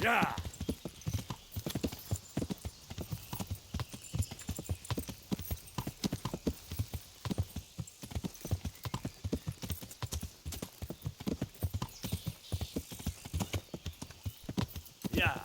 Yeah. Yeah.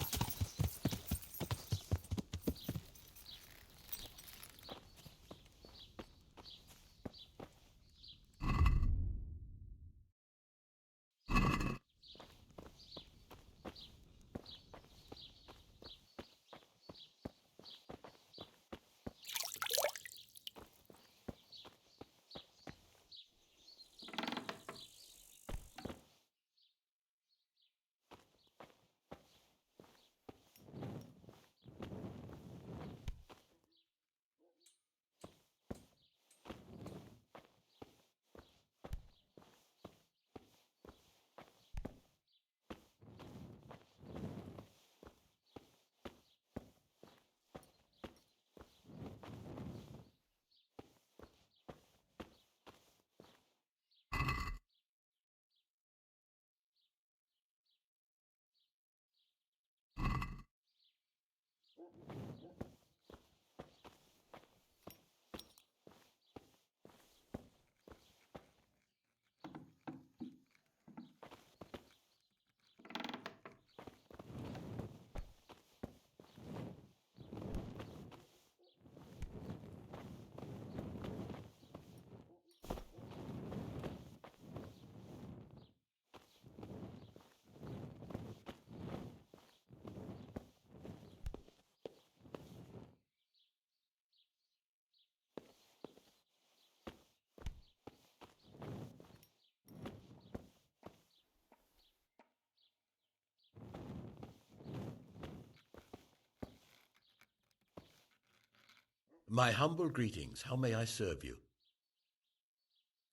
My humble greetings. How may I serve you?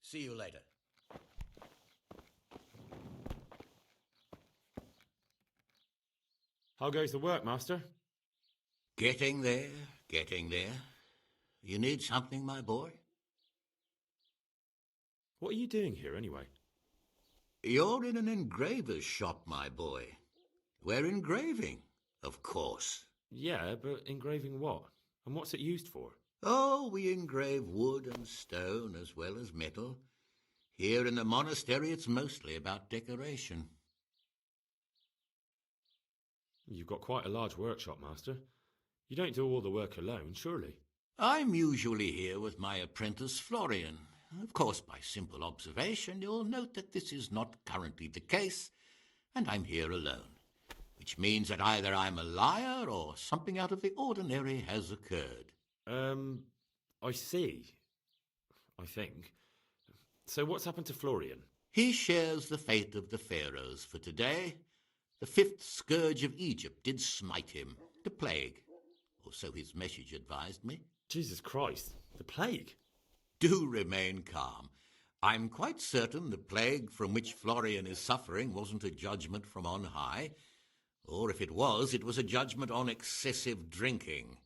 See you later. How goes the work, Master? Getting there, getting there. You need something, my boy? What are you doing here, anyway? You're in an engraver's shop, my boy. We're engraving, of course. Yeah, but engraving what? And what's it used for? Oh, we engrave wood and stone as well as metal. Here in the monastery, it's mostly about decoration. You've got quite a large workshop, Master. You don't do all the work alone, surely? I'm usually here with my apprentice Florian. Of course, by simple observation, you'll note that this is not currently the case, and I'm here alone, which means that either I'm a liar or something out of the ordinary has occurred. I see. I think. So what's happened to Florian? He shares the fate of the pharaohs for today. The fifth scourge of Egypt did smite him, the plague, or so his message advised me. Jesus Christ, the plague? Do remain calm. I'm quite certain the plague from which Florian is suffering wasn't a judgment from on high, or if it was a judgment on excessive drinking.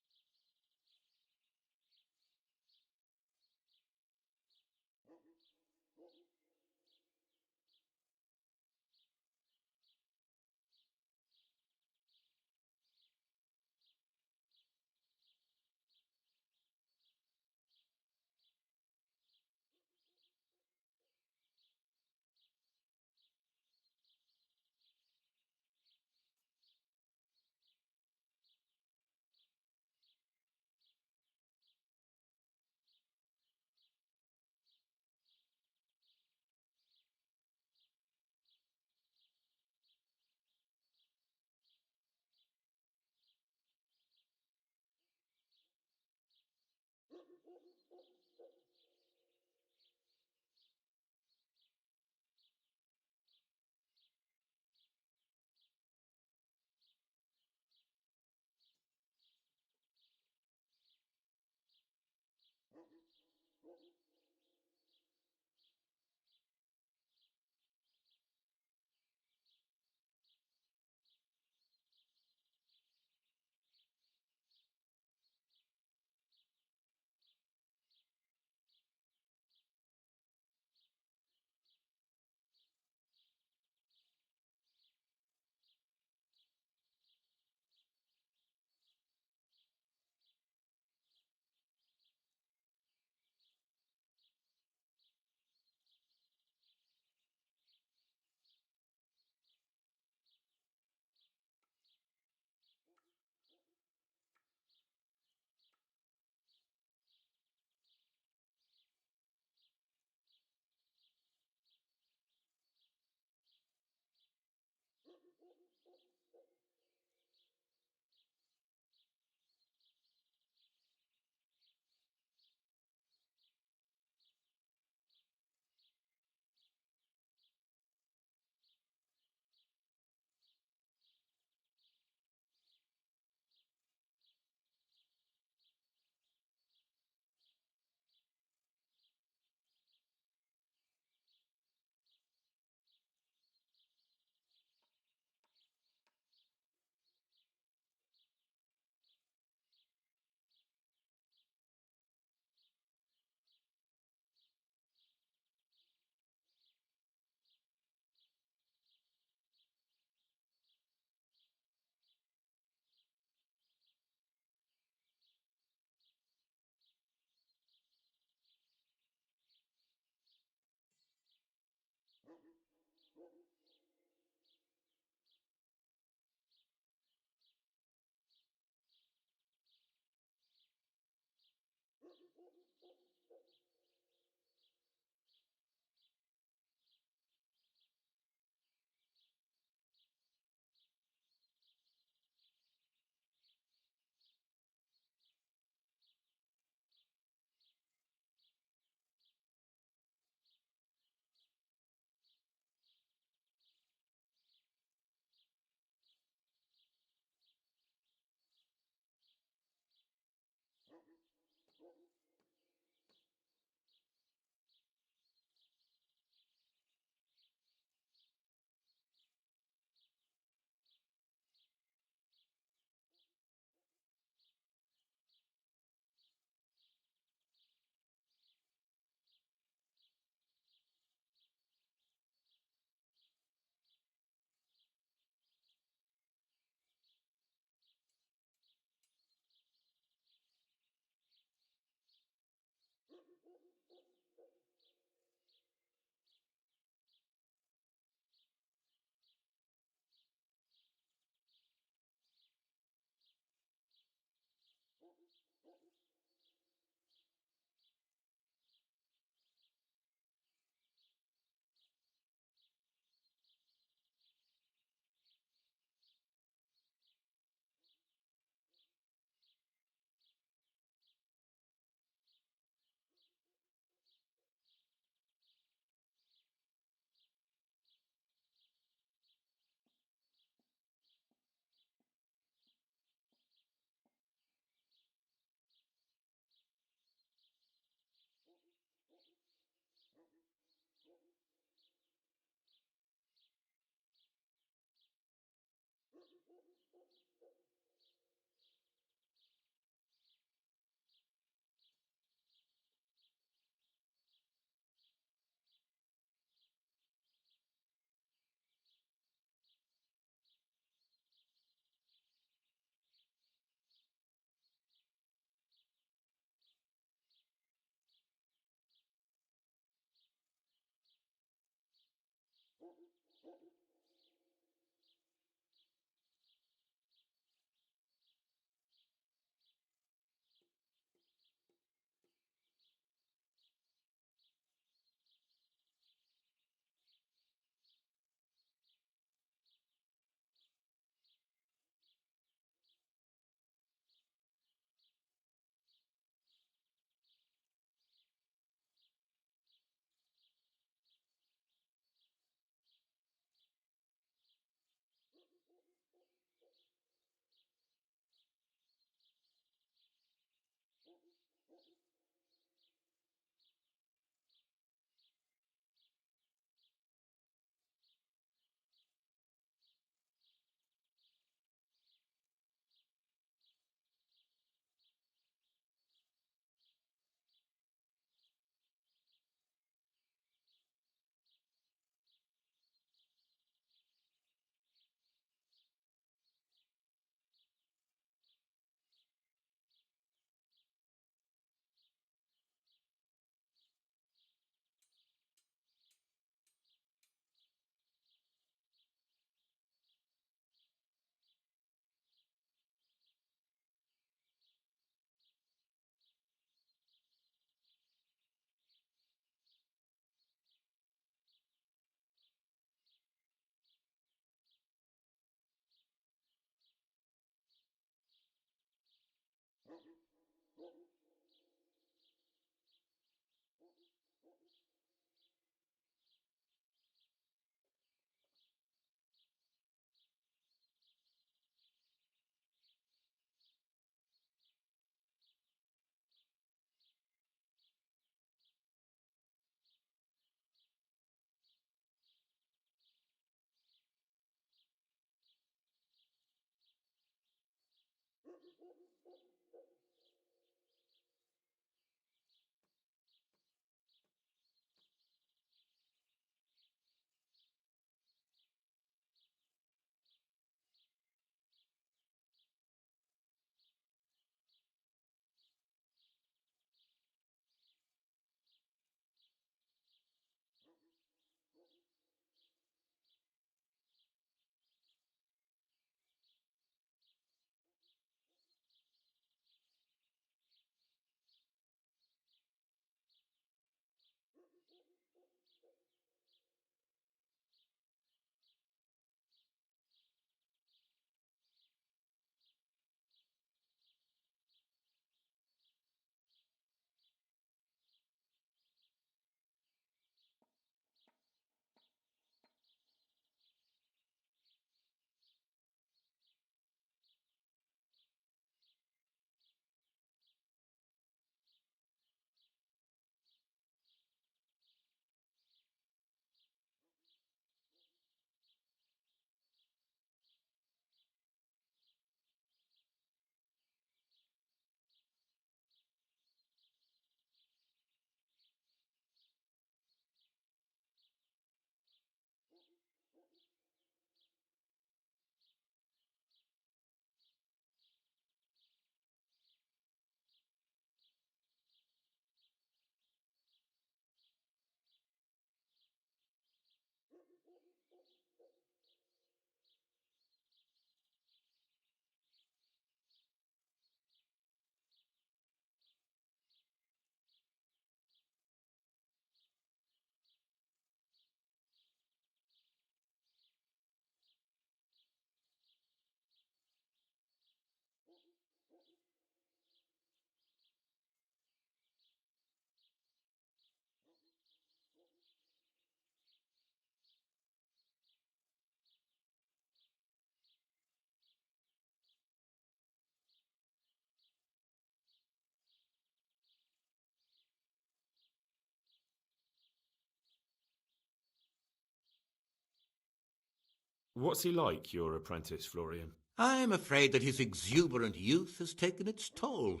What's he like, your apprentice, Florian? I'm afraid that his exuberant youth has taken its toll.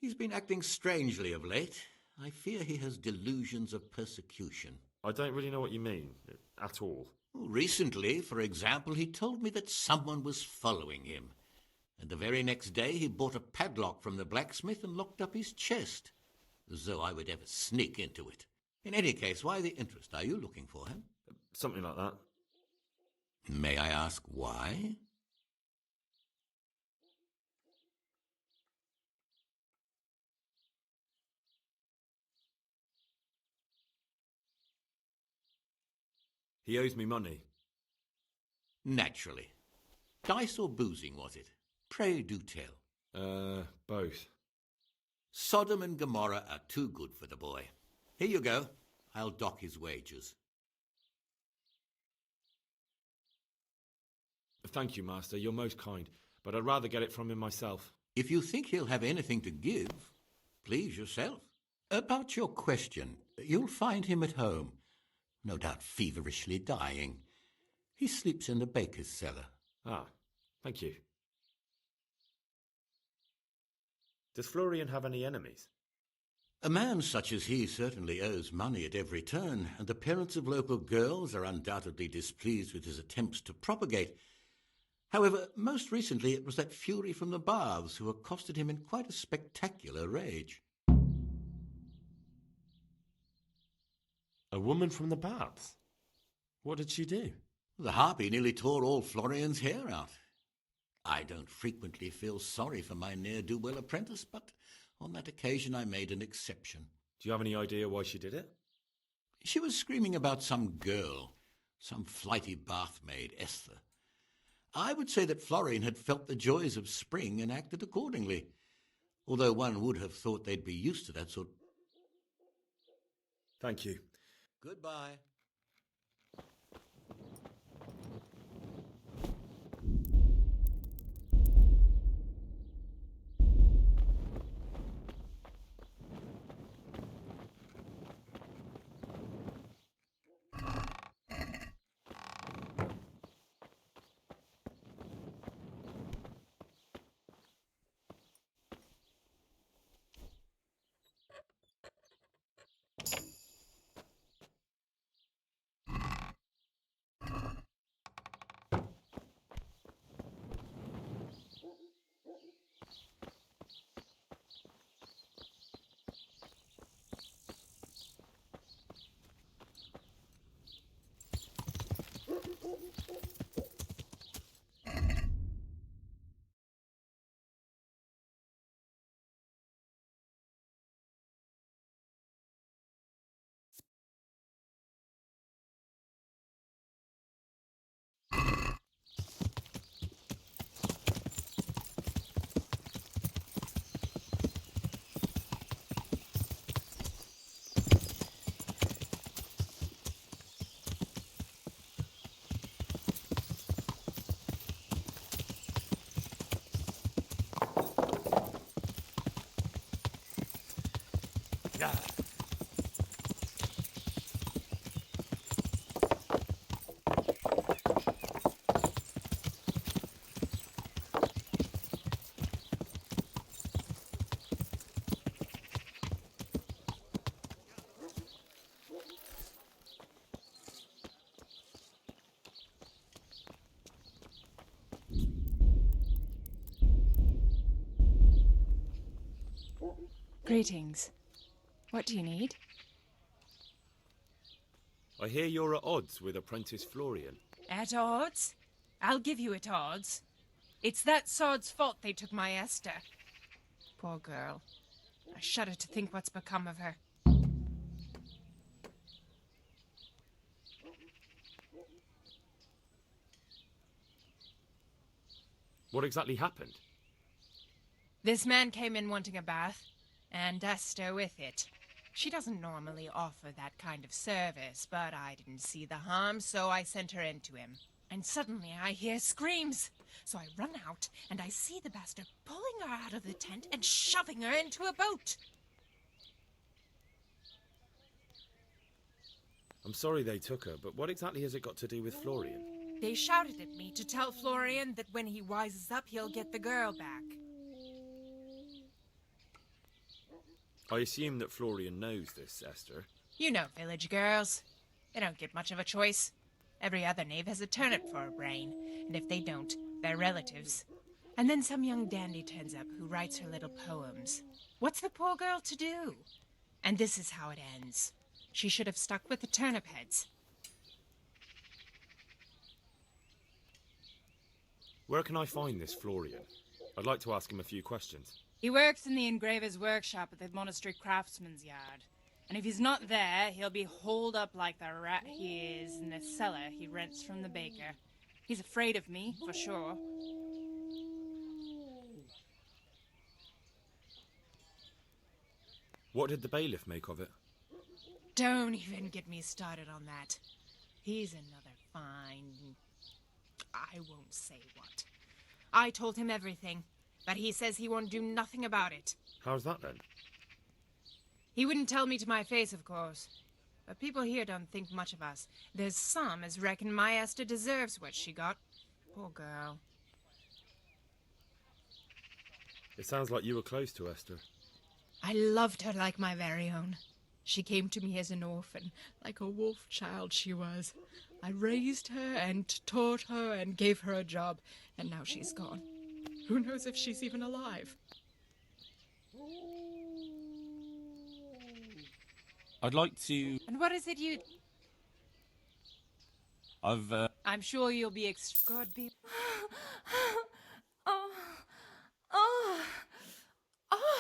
He's been acting strangely of late. I fear he has delusions of persecution. I don't really know what you mean, at all. Recently, for example, he told me that someone was following him. And the very next day he bought a padlock from the blacksmith and locked up his chest, as though I would ever sneak into it. In any case, why the interest? Are you looking for him? Something like that. May I ask why? He owes me money. Naturally. Dice or boozing, was it? Pray do tell. Both. Sodom and Gomorrah are too good for the boy. Here you go. I'll dock his wages. Thank you, Master. You're most kind, but I'd rather get it from him myself. If you think he'll have anything to give, please yourself. About your question, you'll find him at home, no doubt feverishly dying. He sleeps in the baker's cellar. Ah, thank you. Does Florian have any enemies? A man such as he certainly owes money at every turn, and the parents of local girls are undoubtedly displeased with his attempts to propagate. However, most recently it was that fury from the baths who accosted him in quite a spectacular rage. A woman from the baths? What did she do? The harpy nearly tore all Florian's hair out. I don't frequently feel sorry for my ne'er-do-well apprentice, but on that occasion I made an exception. Do you have any idea why she did it? She was screaming about some girl, some flighty bath-maid, Esther. I would say that Florian had felt the joys of spring and acted accordingly, although one would have thought they'd be used to that sort. Thank you. Goodbye. Greetings. What do you need? I hear you're at odds with apprentice Florian. At odds? I'll give you at odds. It's that sod's fault they took my Esther. Poor girl. I shudder to think what's become of her. What exactly happened? This man came in wanting a bath, and Esther with it. She doesn't normally offer that kind of service, but I didn't see the harm, so I sent her in to him. And suddenly I hear screams. So I run out, and I see the bastard pulling her out of the tent and shoving her into a boat. I'm sorry they took her, but what exactly has it got to do with Florian? They shouted at me to tell Florian that when he wises up, he'll get the girl back. I assume that Florian knows this, Esther. You know village girls. They don't get much of a choice. Every other knave has a turnip for a brain, and if they don't, they're relatives. And then some young dandy turns up who writes her little poems. What's the poor girl to do? And this is how it ends. She should have stuck with the turnip heads. Where can I find this Florian? I'd like to ask him a few questions. He works in the engraver's workshop at the monastery craftsman's yard. And if he's not there, he'll be holed up like the rat he is in the cellar he rents from the baker. He's afraid of me, for sure. What did the bailiff make of it? Don't even get me started on that. He's another fine... I won't say what. I told him everything, but he says he won't do nothing about it. How's that then? He wouldn't tell me to my face, of course. But people here don't think much of us. There's some as reckon my Esther deserves what she got. Poor girl. It sounds like you were close to Esther. I loved her like my very own. She came to me as an orphan, like a wolf child she was. I raised her and taught her and gave her a job, and now she's gone. Who knows if she's even alive? I'd like to... And what is it you... I'm sure you'll be God be... Oh, oh, oh,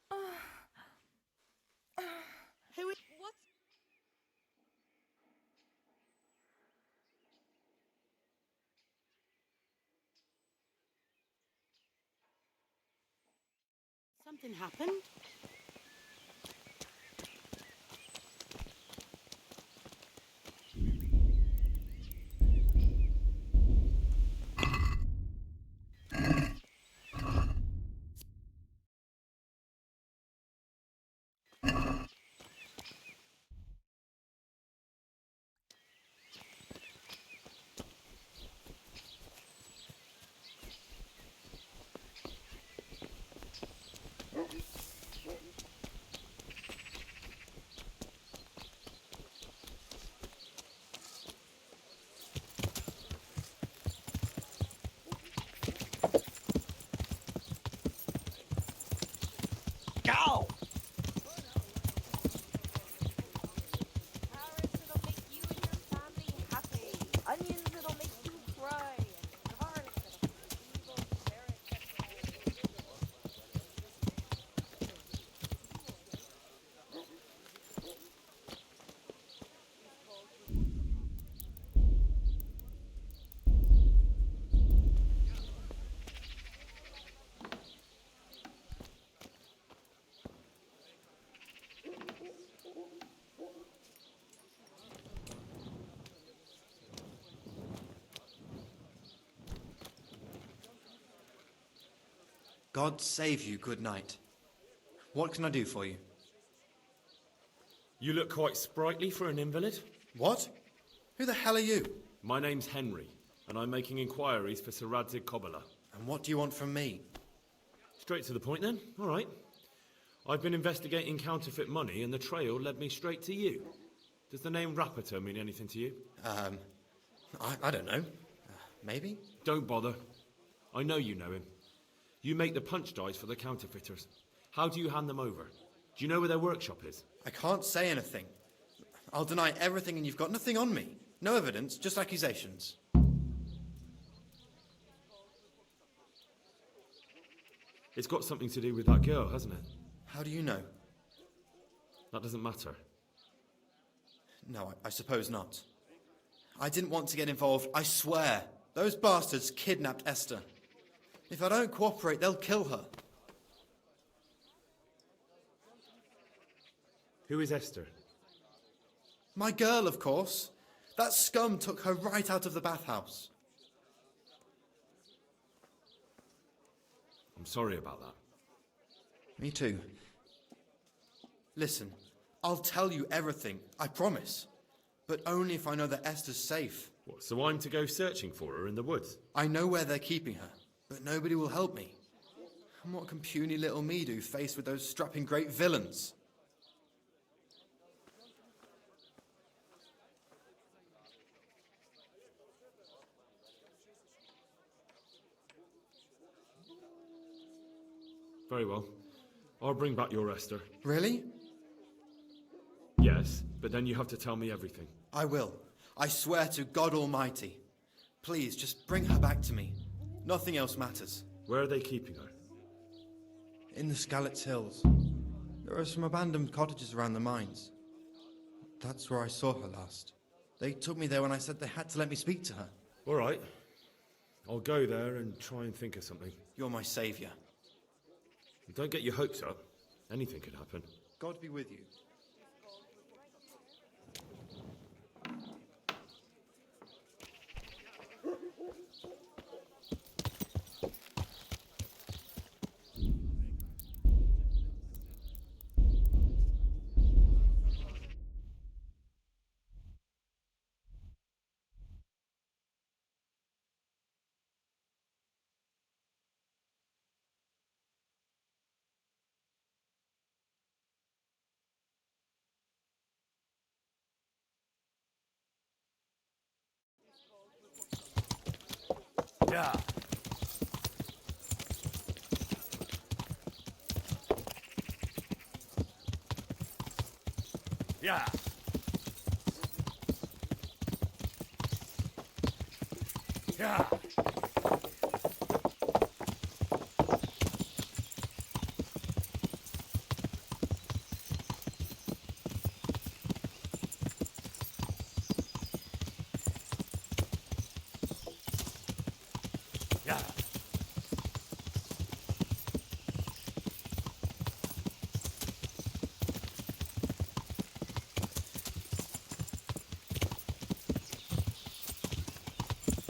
oh. Who is... What? Something happened? Go! Carrots that'll make you and your family happy. Onions that'll make you cry. And carrots that'll make evil spirits. God save you, good night. What can I do for you? You look quite sprightly for an invalid. What? Who the hell are you? My name's Henry, and I'm making inquiries for Sir Radzig Kobyla. And what do you want from me? Straight to the point then. All right. I've been investigating counterfeit money, and the trail led me straight to you. Does the name Rapiter mean anything to you? I don't know. Maybe? Don't bother. I know you know him. You make the punch dice for the counterfeiters. How do you hand them over? Do you know where their workshop is? I can't say anything. I'll deny everything and you've got nothing on me. No evidence, just accusations. It's got something to do with that girl, hasn't it? How do you know? That doesn't matter. No, I suppose not. I didn't want to get involved, I swear. Those bastards kidnapped Esther. If I don't cooperate, they'll kill her. Who is Esther? My girl, of course. That scum took her right out of the bathhouse. I'm sorry about that. Me too. Listen, I'll tell you everything, I promise. But only if I know that Esther's safe. What, so I'm to go searching for her in the woods? I know where they're keeping her, but nobody will help me. And what can puny little me do faced with those strapping great villains? Very well. I'll bring back your Esther. Really? Yes, but then you have to tell me everything. I will. I swear to God Almighty. Please, just bring her back to me. Nothing else matters. Where are they keeping her? In the Skalitz Hills. There are some abandoned cottages around the mines. That's where I saw her last. They took me there when I said they had to let me speak to her. All right. I'll go there and try and think of something. You're my saviour. Don't get your hopes up. Anything could happen. God be with you. Yeah. Yeah. Yeah. Yeah.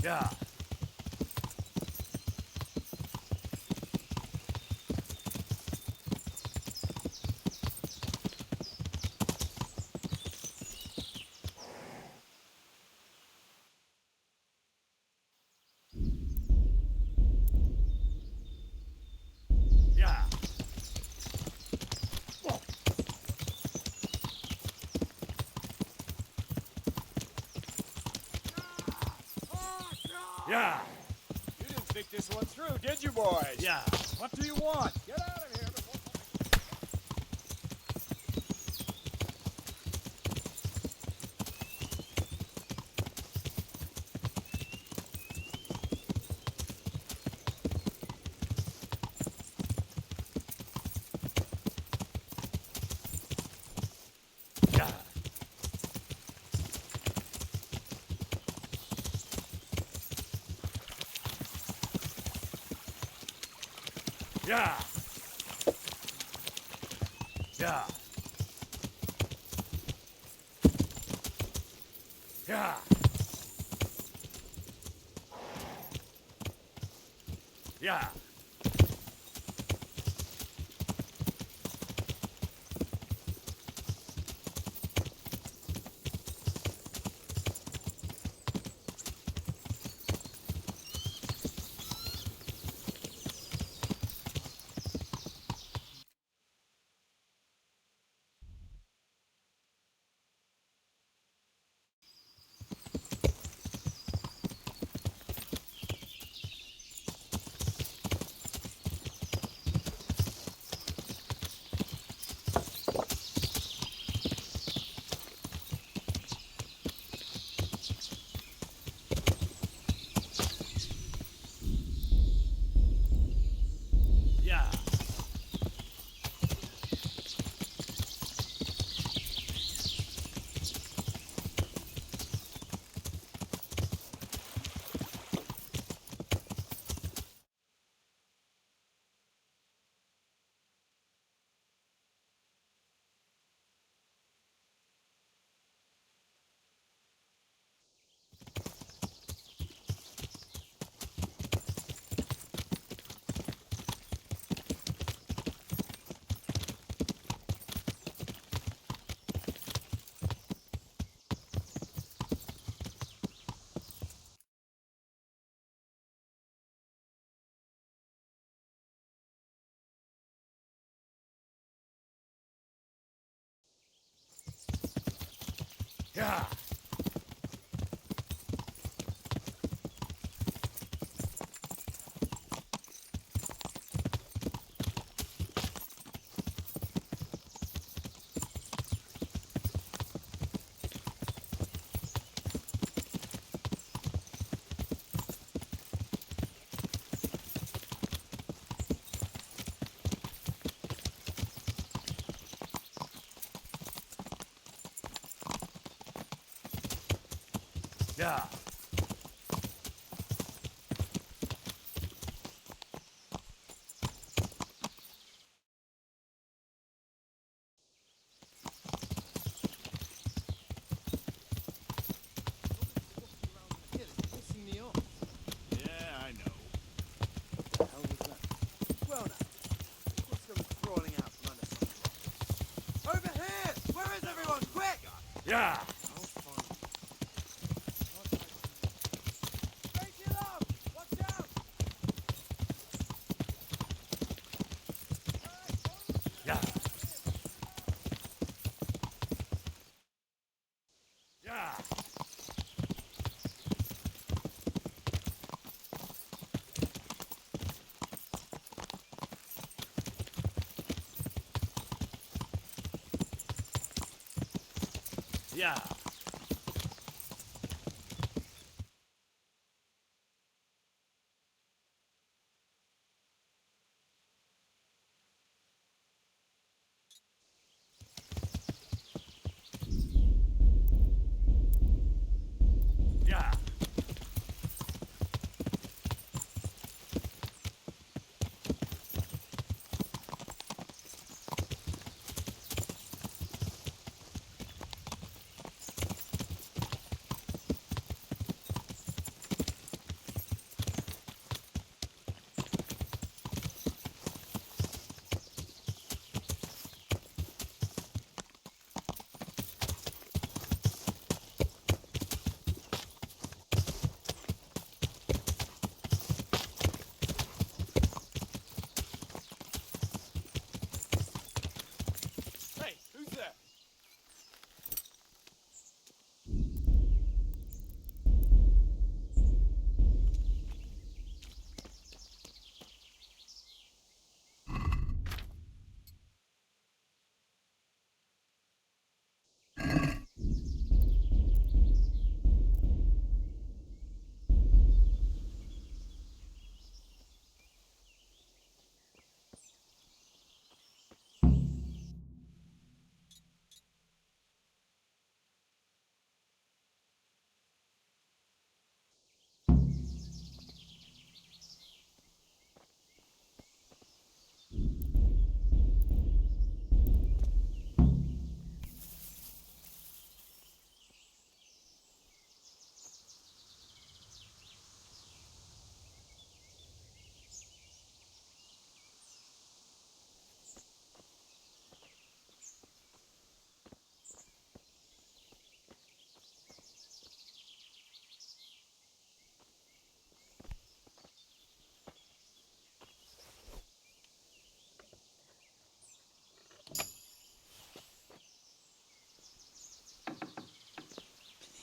Yeah. Yeah. Yeah. You didn't think this one through, did you, boys? Yeah. What do you want? Get out of here before... Yeah. Yeah. Yeah. Yeah. Yeah. Yeah. Yeah. Yeah, I know. What the hell was that? Well now, what's coming crawling out from under something? Over here! Where is everyone? Quick! Yeah. I'll find you. Make it up! Watch out! Yeah. Yeah. Yeah. Yeah. Hey, who's there?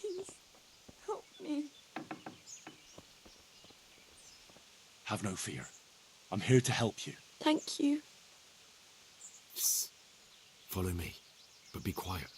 Please, help me. Have no fear. I'm here to help you. Thank you. Follow me, but be quiet.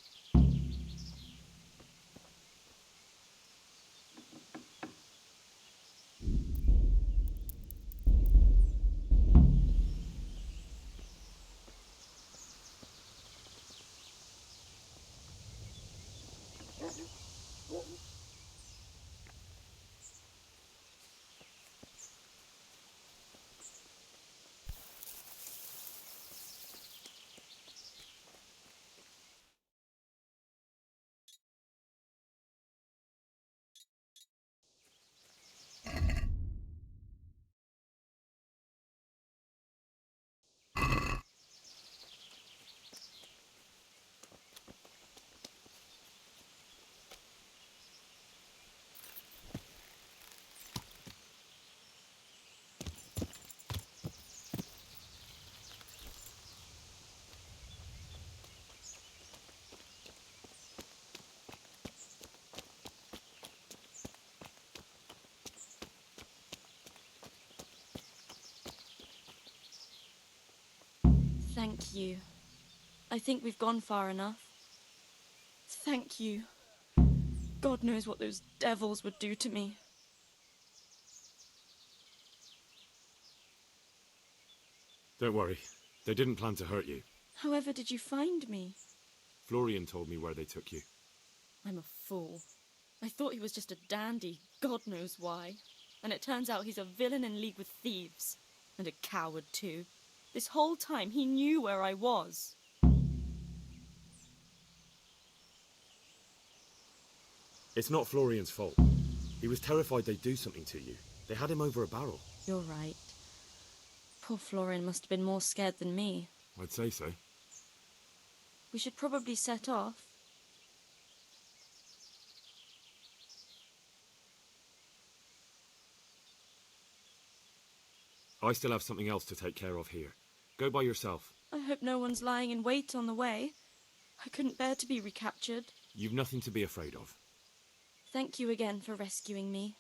Thank you. I think we've gone far enough. Thank you. God knows what those devils would do to me. Don't worry. They didn't plan to hurt you. However did you find me? Florian told me where they took you. I'm a fool. I thought he was just a dandy, God knows why. And it turns out he's a villain in league with thieves. And a coward, too. This whole time he knew where I was. It's not Florian's fault. He was terrified they'd do something to you. They had him over a barrel. You're right. Poor Florian must have been more scared than me. I'd say so. We should probably set off. I still have something else to take care of here. Go by yourself. I hope no one's lying in wait on the way. I couldn't bear to be recaptured. You've nothing to be afraid of. Thank you again for rescuing me.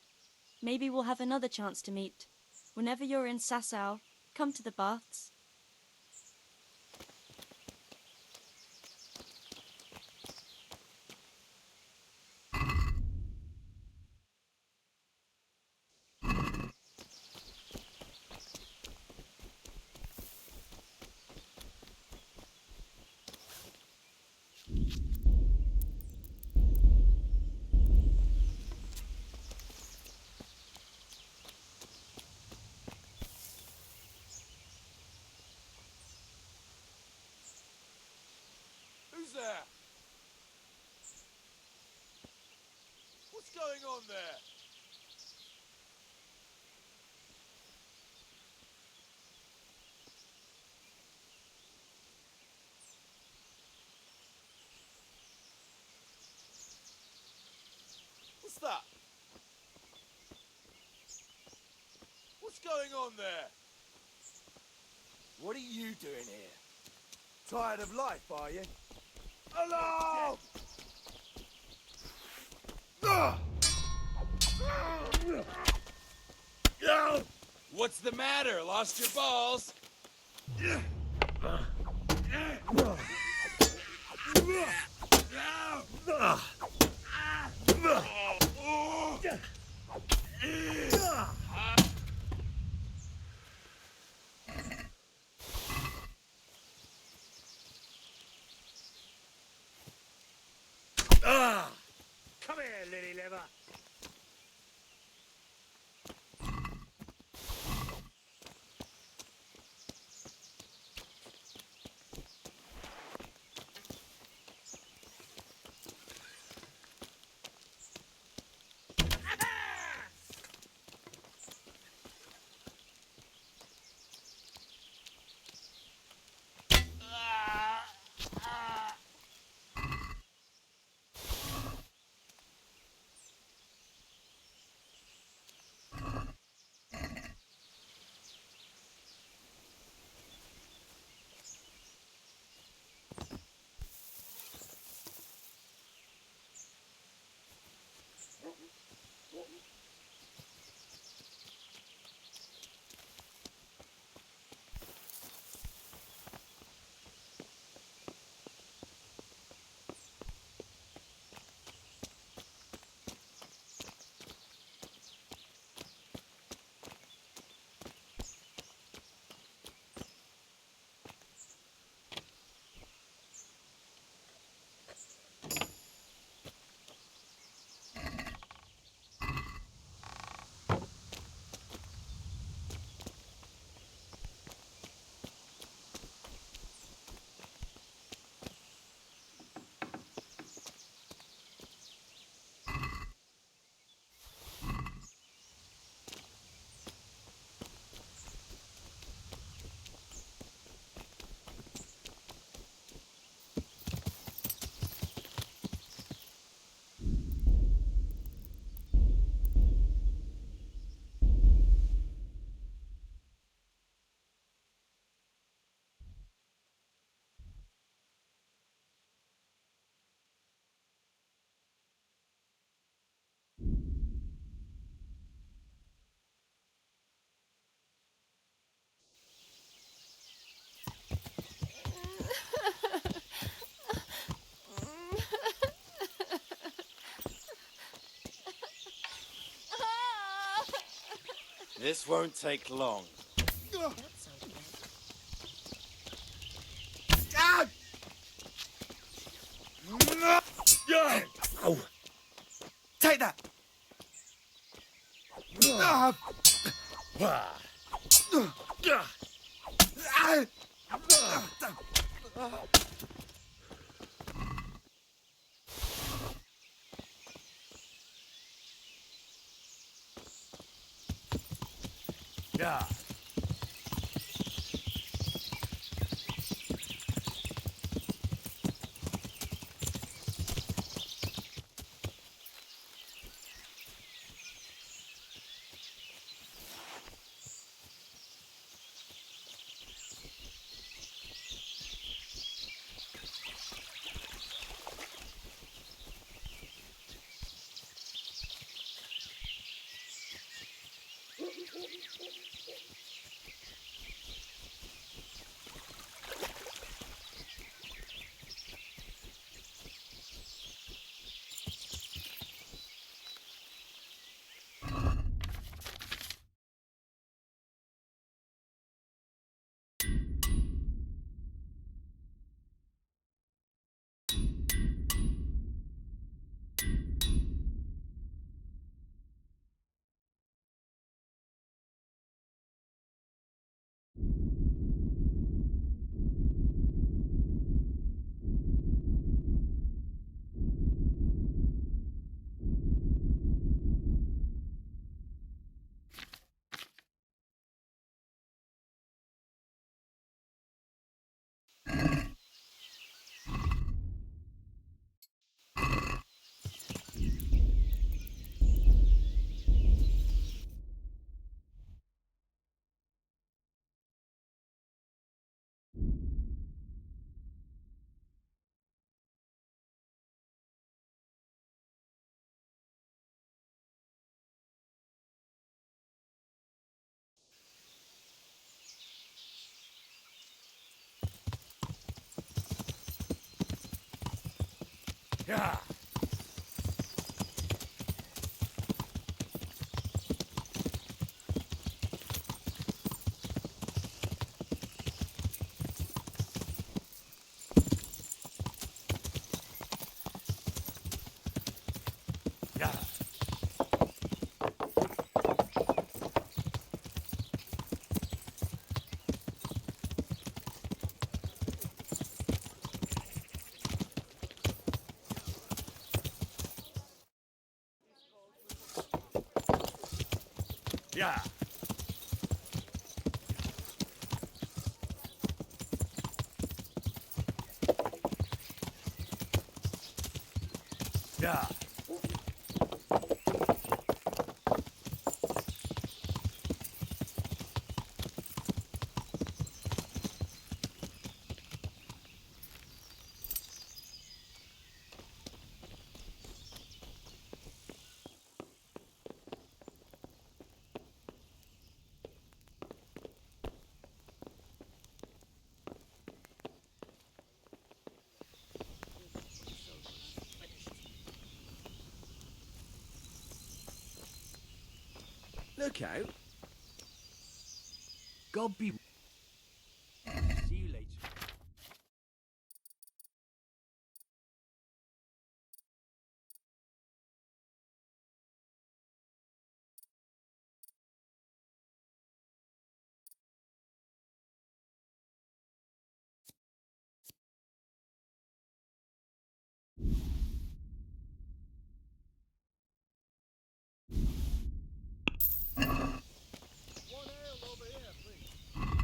Maybe we'll have another chance to meet. Whenever you're in Sasau, come to the baths. Who's there? What's going on there? What's that? What's going on there? What are you doing here? Tired of life, are you? Hello! What's the matter? Lost your balls? Come here, lily liver. This won't take long. That's okay. Ah! Ow! Take that! Ah! Ah. Ah! Yeah. Yeah. Yeah. Yeah. Yeah. Look out. God be... See you later. One ale over here, please.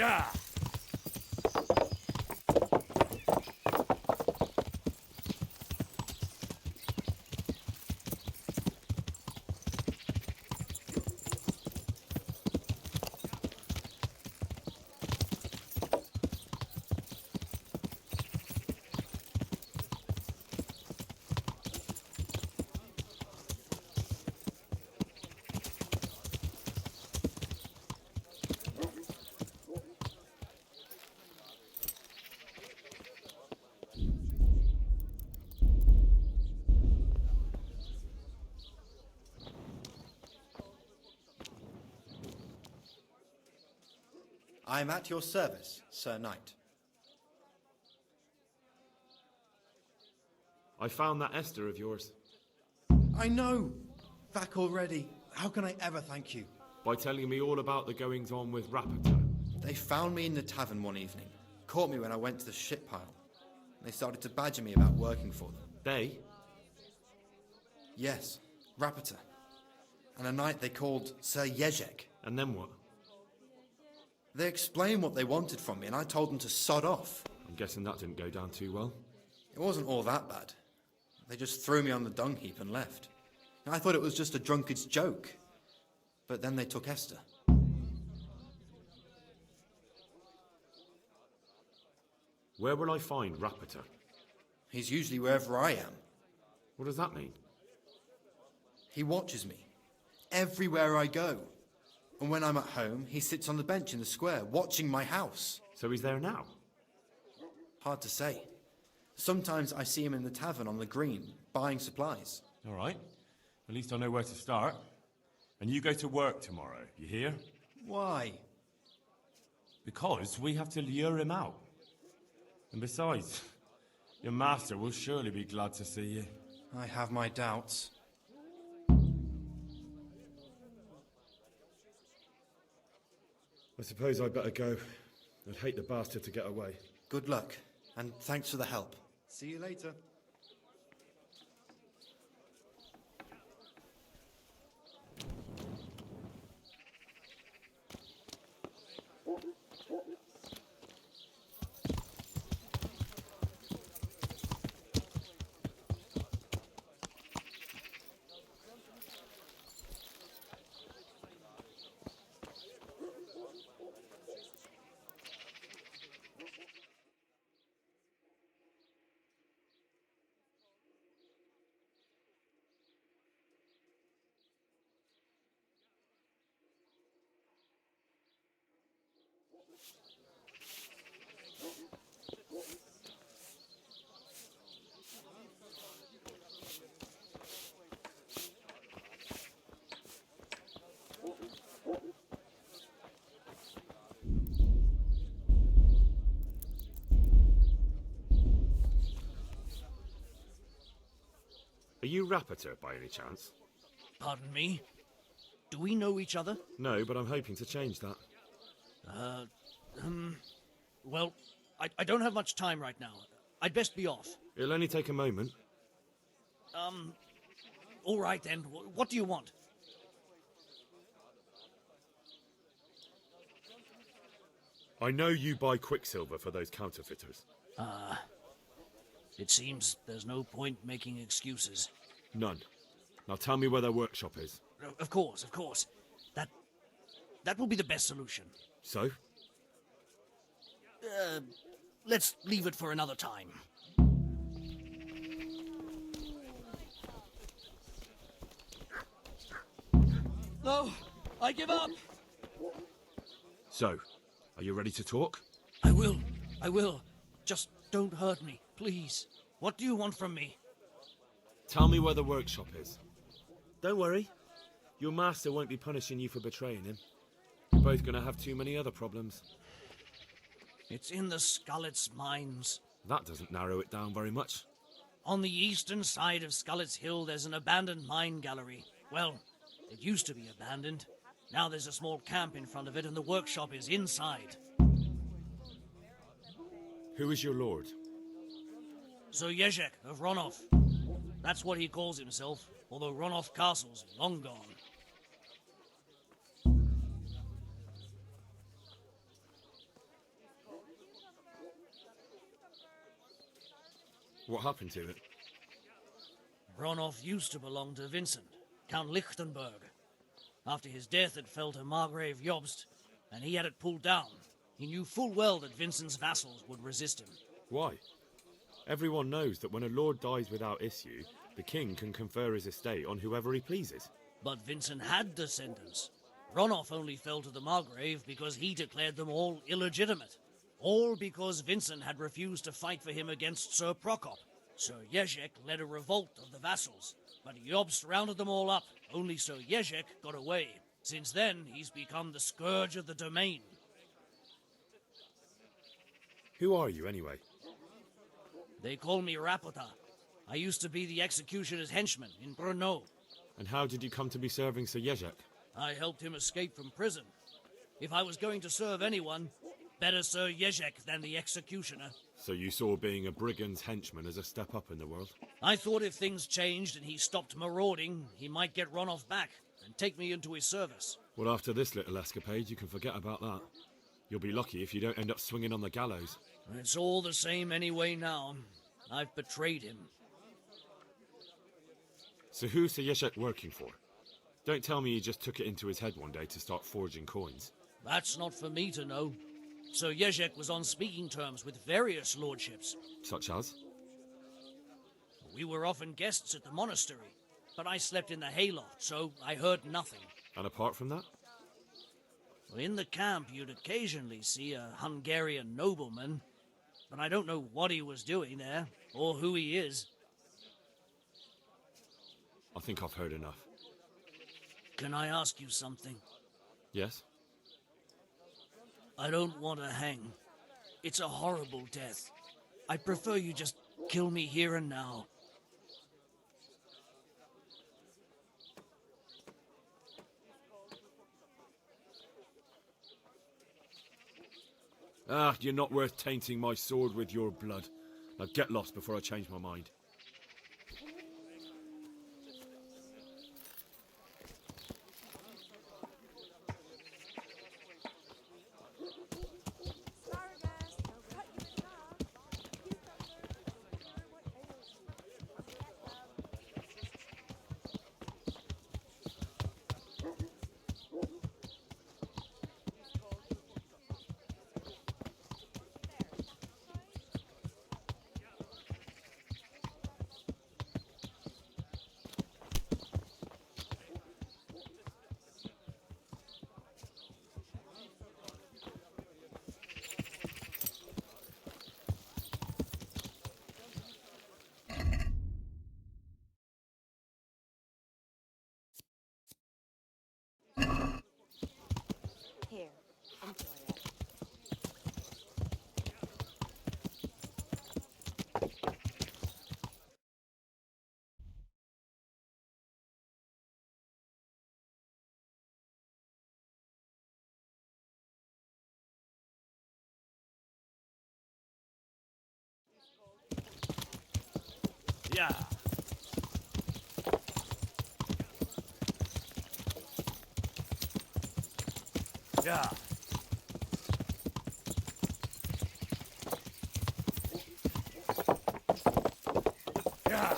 Yeah. I am at your service, Sir Knight. I found that Esther of yours. I know! Back already. How can I ever thank you? By telling me all about the goings-on with Rapita. They found me in the tavern one evening, caught me when I went to the ship pile. They started to badger me about working for them. They? Yes, Rapita. And a knight they called Sir Jezek. And then what? They explained what they wanted from me, and I told them to sod off. I'm guessing that didn't go down too well. It wasn't all that bad. They just threw me on the dung heap and left. I thought it was just a drunkard's joke. But then they took Esther. Where will I find Rapita? He's usually wherever I am. What does that mean? He watches me. Everywhere I go. And when I'm at home, he sits on the bench in the square, watching my house. So he's there now? Hard to say. Sometimes I see him in the tavern on the green, buying supplies. All right. At least I know where to start. And you go to work tomorrow, you hear? Why? Because we have to lure him out. And besides, your master will surely be glad to see you. I have my doubts. I suppose I'd better go. I'd hate the bastard to get away. Good luck, and thanks for the help. See you later. Are you Rapita, by any chance? Pardon me? Do we know each other? No, but I'm hoping to change that. Well, I don't have much time right now. I'd best be off. It'll only take a moment. All right then. What do you want? I know you buy quicksilver for those counterfeiters. It seems there's no point making excuses. None. Now tell me where their workshop is. Of course. That will be the best solution. So? Let's leave it for another time. No, I give up. So, are you ready to talk? I will. Just don't hurt me, please. What do you want from me? Tell me where the workshop is. Don't worry. Your master won't be punishing you for betraying him. You're both going to have too many other problems. It's in the Skullet's mines. That doesn't narrow it down very much. On the eastern side of Skullet's Hill, there's an abandoned mine gallery. Well, it used to be abandoned. Now there's a small camp in front of it, and the workshop is inside. Who is your lord? Sir Jezek of Ronov. That's what he calls himself, although Ronov Castle's long gone. What happened to it? Ronoff used to belong to Vincent, Count Lichtenberg. After his death, it fell to Margrave Jobst, and he had it pulled down. He knew full well that Vincent's vassals would resist him. Why? Everyone knows that when a lord dies without issue, the king can confer his estate on whoever he pleases. But Vincent had descendants. Ronoff only fell to the Margrave because he declared them all illegitimate. All because Vincent had refused to fight for him against Sir Prokop. Sir Jezek led a revolt of the vassals, but Jobst rounded them all up. Only Sir Jezek got away. Since then, he's become the scourge of the domain. Who are you, anyway? They call me Rapota. I used to be the executioner's henchman in Brno. And how did you come to be serving Sir Jezek? I helped him escape from prison. If I was going to serve anyone, better Sir Jezek than the executioner. So you saw being a brigand's henchman as a step up in the world? I thought if things changed and he stopped marauding, he might get Ronoff back and take me into his service. Well, after this little escapade, you can forget about that. You'll be lucky if you don't end up swinging on the gallows. It's all the same anyway now. I've betrayed him. So who's Sir Jezek working for? Don't tell me he just took it into his head one day to start forging coins. That's not for me to know. Sir Jezek was on speaking terms with various lordships. Such as? We were often guests at the monastery, but I slept in the hayloft, so I heard nothing. And apart from that? In the camp, you'd occasionally see a Hungarian nobleman, but I don't know what he was doing there, or who he is. I think I've heard enough. Can I ask you something? Yes? I don't want to hang. It's a horrible death. I prefer you just kill me here and now. Ah, you're not worth tainting my sword with your blood. Now get lost before I change my mind. Here, enjoy it. Yeah. Yeah. Yeah.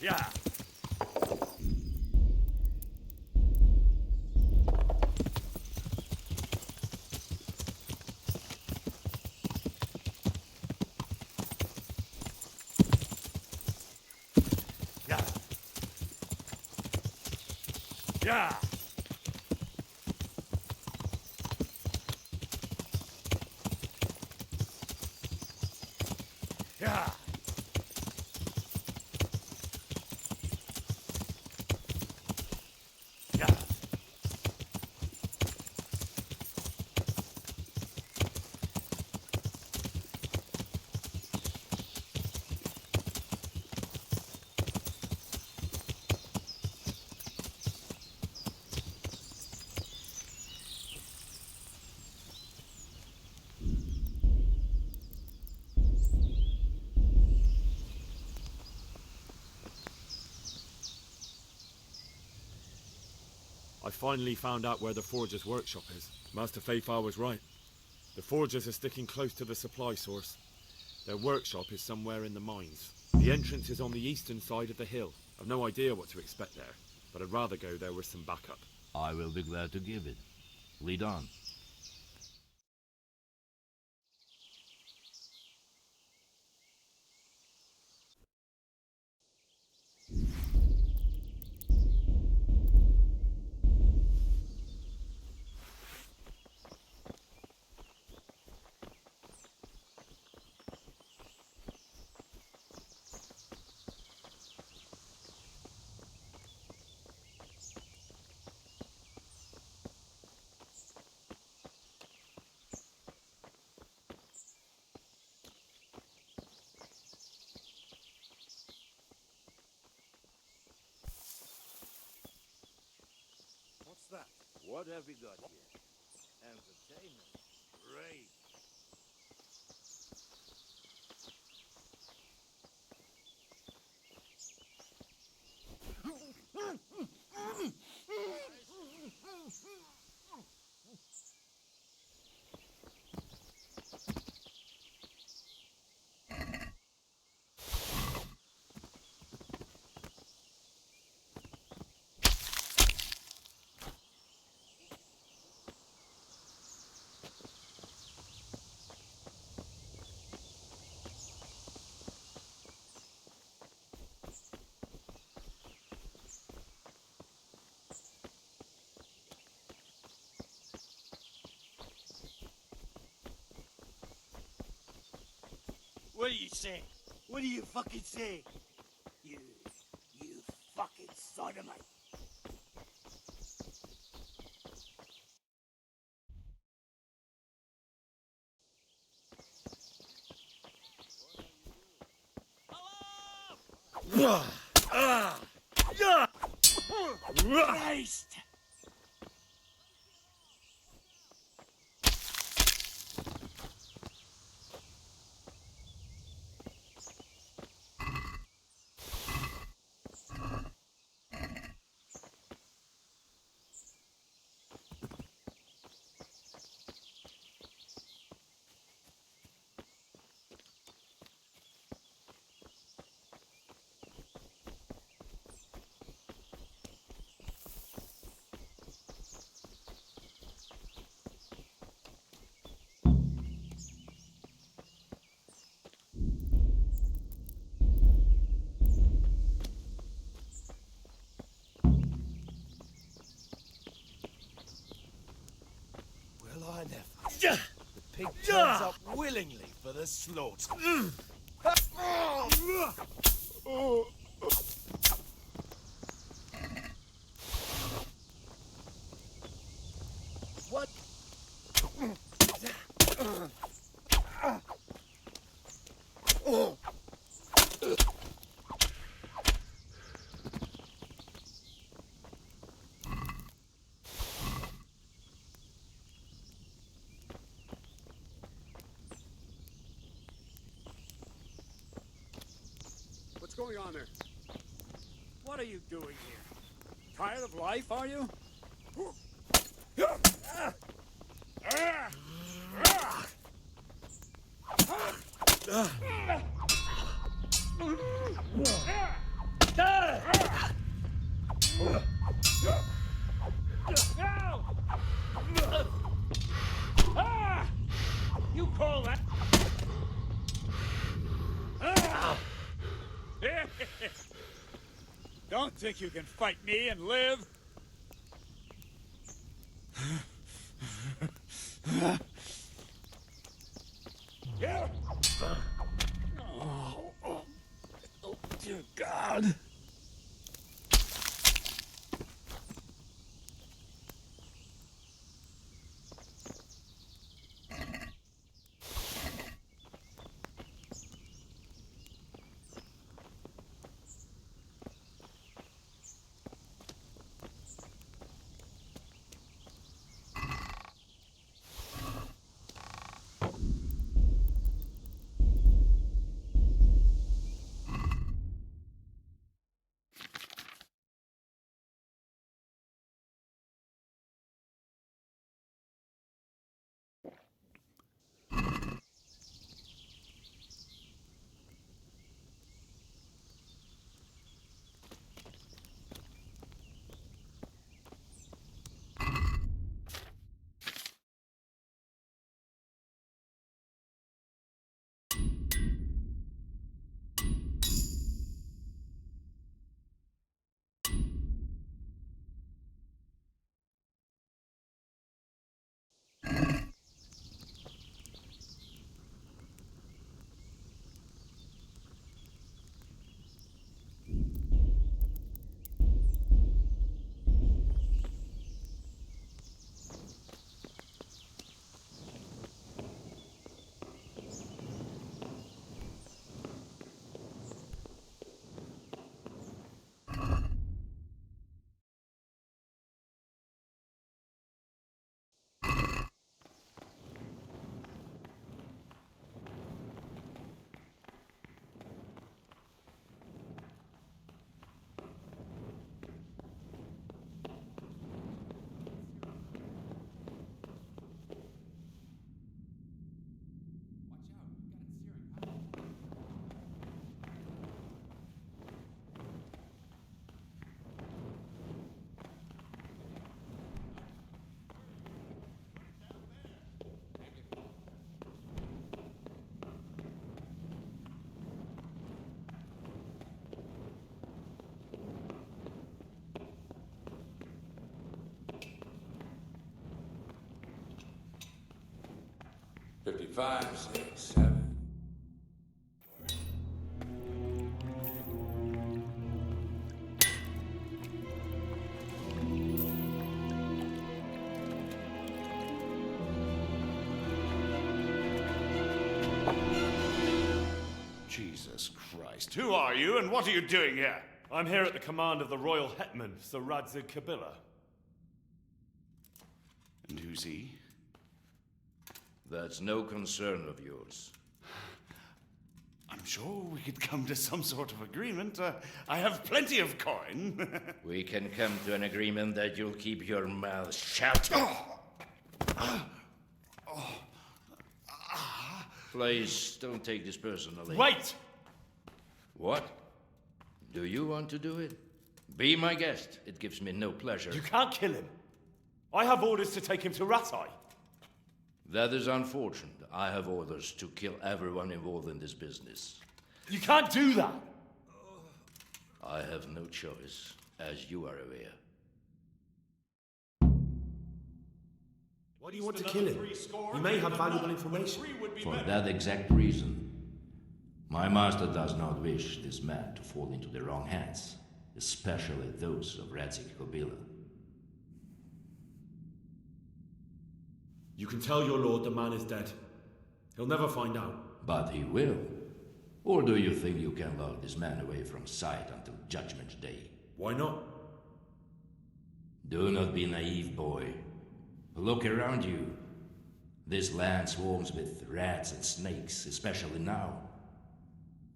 Yeah. Yeah. Yeah. Yeah. I finally found out where the Forger's workshop is. Master Fayfar was right. The Forgers are sticking close to the supply source. Their workshop is somewhere in the mines. The entrance is on the eastern side of the hill. I've no idea what to expect there, but I'd rather go there with some backup. I will be glad to give it. Lead on. What's that? What have we got here? Entertainment. Great. What do you say? What do you fucking say? You fucking sodomite. Christ! Well, I never. The pig turns up willingly for the slaughter. What? What's going on there? What are you doing here? Tired of life, are you? You call that? Don't think you can fight me and live. Yeah. Oh, dear God. 5, 6, 7. Jesus Christ. Who are you and what are you doing here? I'm here at the command of the royal hetman, Sir Radzig Kabila. And who's he? That's no concern of yours. I'm sure we could come to some sort of agreement. I have plenty of coin. We can come to an agreement that you'll keep your mouth shut. Please, don't take this personally. Wait! What? Do you want to do it? Be my guest. It gives me no pleasure. You can't kill him. I have orders to take him to Rattay. That is unfortunate. I have orders to kill everyone involved in this business. You can't do that! I have no choice, as you are aware. Why do you want to kill him? He may have valuable information. For that exact reason. My master does not wish this man to fall into the wrong hands, especially those of Radzig Kabila. You can tell your lord the man is dead. He'll never find out. But he will. Or do you think you can lock this man away from sight until Judgment Day? Why not? Do not be naive, boy. Look around you. This land swarms with rats and snakes, especially now.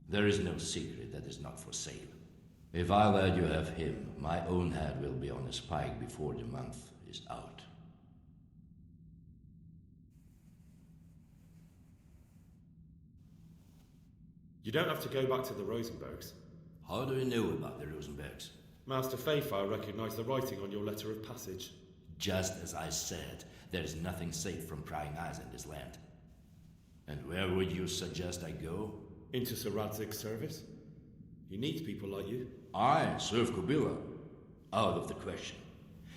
There is no secret that is not for sale. If I let you have him, my own head will be on a spike before the month is out. You don't have to go back to the Rosenbergs. How do you know about the Rosenbergs? Master Fayfire recognized the writing on your letter of passage. Just as I said, there is nothing safe from prying eyes in this land. And where would you suggest I go? Into Sir Radzig's service. He needs people like you. I serve Kabila. Out of the question.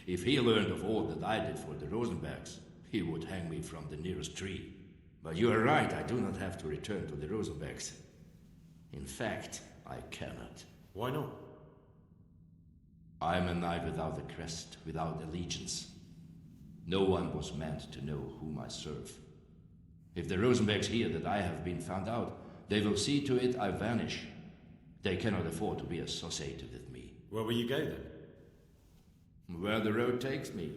If he learned of all that I did for the Rosenbergs, he would hang me from the nearest tree. But you are right, I do not have to return to the Rosenbergs. In fact, I cannot. Why not? I am a knight without a crest, without allegiance. No one was meant to know whom I serve. If the Rosenbergs hear that I have been found out, they will see to it I vanish. They cannot afford to be associated with me. Where will you go then? Where the road takes me,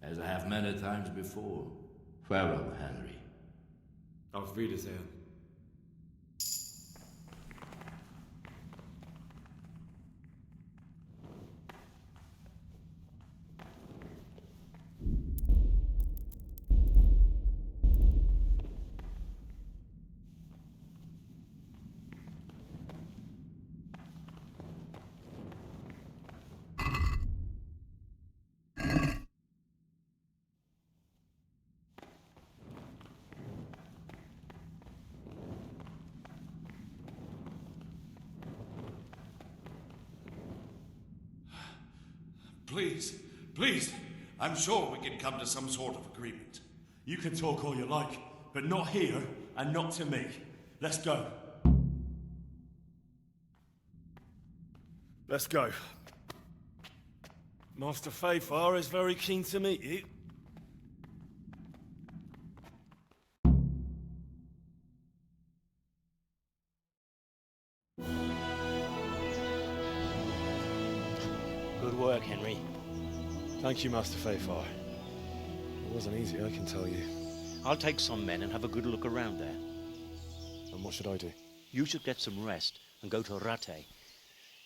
as I have many times before. Farewell, Henry. Auf Wiedersehen. Please, please, I'm sure we can come to some sort of agreement. You can talk all you like, but not here and not to me. Let's go. Let's go. Master Fayfire is very keen to meet you. Good work, Henry. Thank you, Master Fayfire. It wasn't easy, I can tell you. I'll take some men and have a good look around there. And what should I do? You should get some rest and go to Rattay.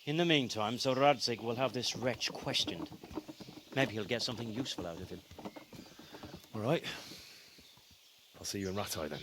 In the meantime, Sir Radzig will have this wretch questioned. Maybe he'll get something useful out of him. All right. I'll see you in Rattay then.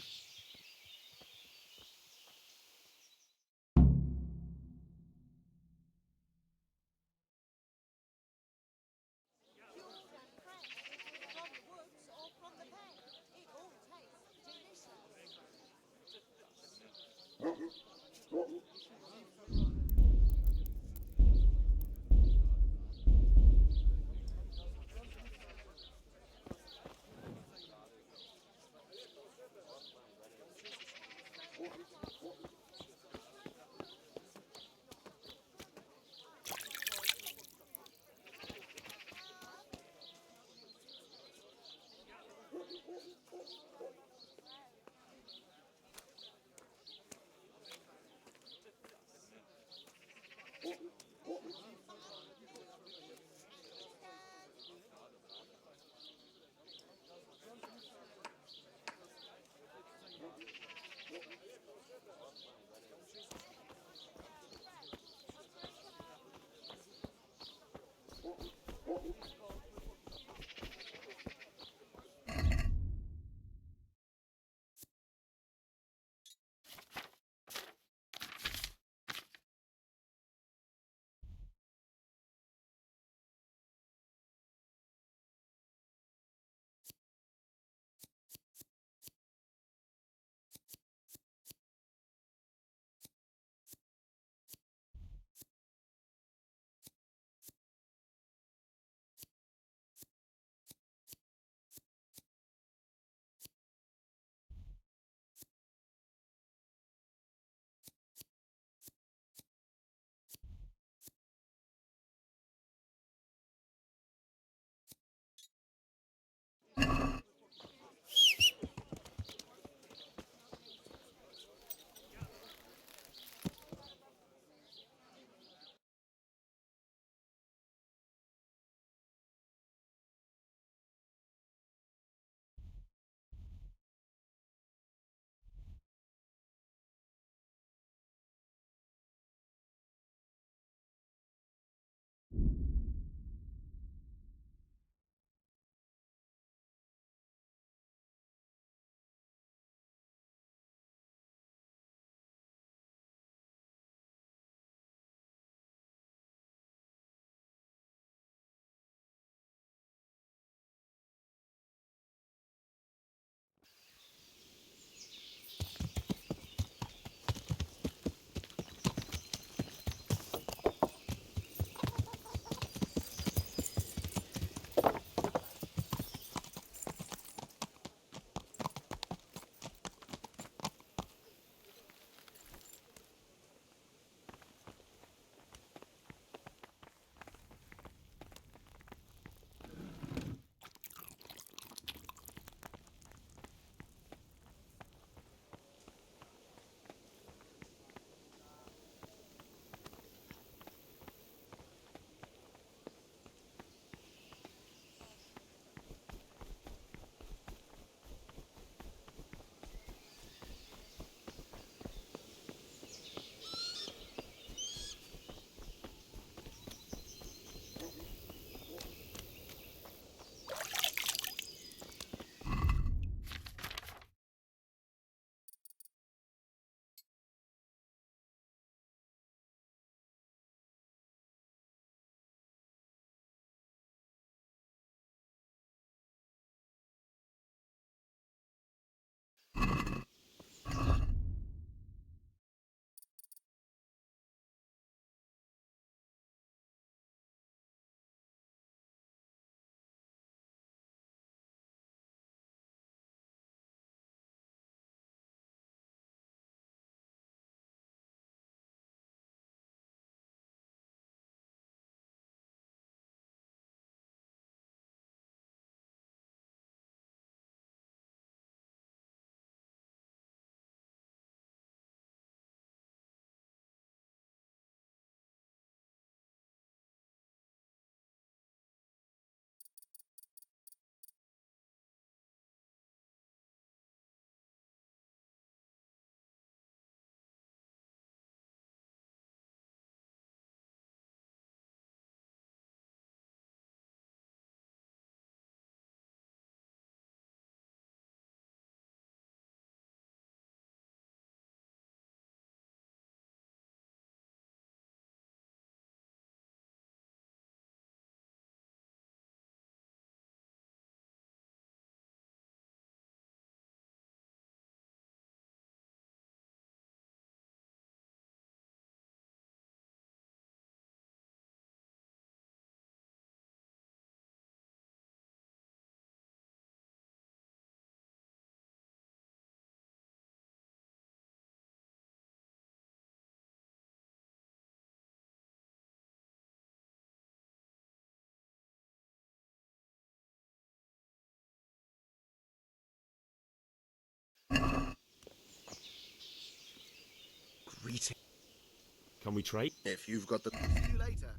Can we trade? If you've got the... See you later.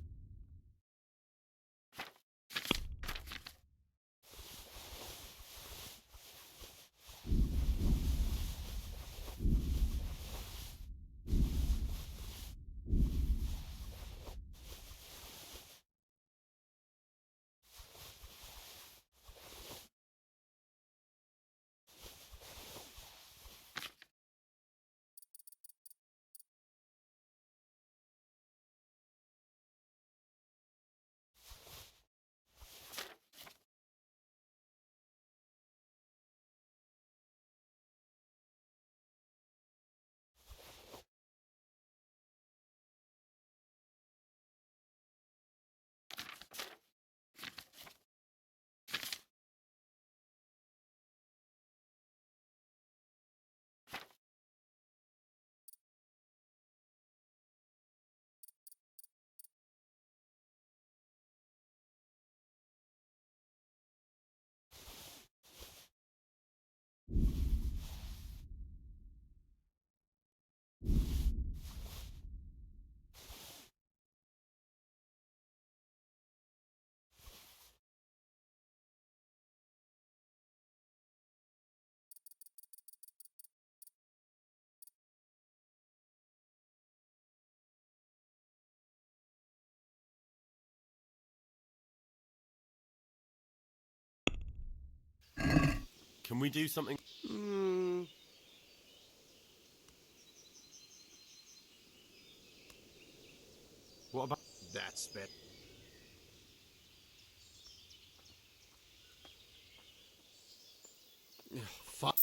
Can we do something? What about... That's better. Fuck.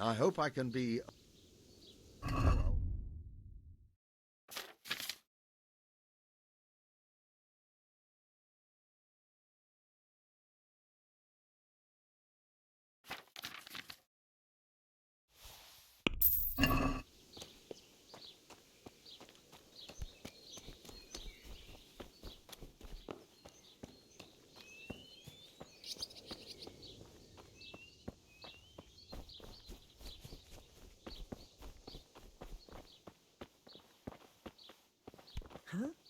I hope I can be... Huh?